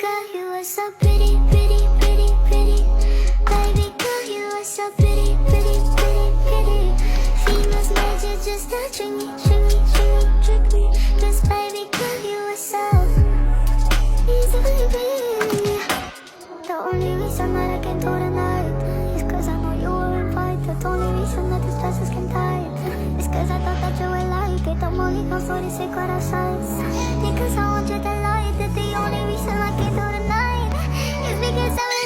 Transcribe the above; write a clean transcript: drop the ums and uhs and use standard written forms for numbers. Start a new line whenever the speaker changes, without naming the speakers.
girl, you are so pretty, pretty, pretty, pretty. Baby girl, you are so pretty, pretty, pretty, pretty. Females made you just to trick me, trick me, trick me, trick me. Just baby girl, you are so easily pretty. The only reason that I can do tonight is cause I know you were invited. The only reason that this dress is getting tight is cause I thought that you would like it. I'm only gone for the secret outside. Because I want you to like it. The only reason I can do tonight is because I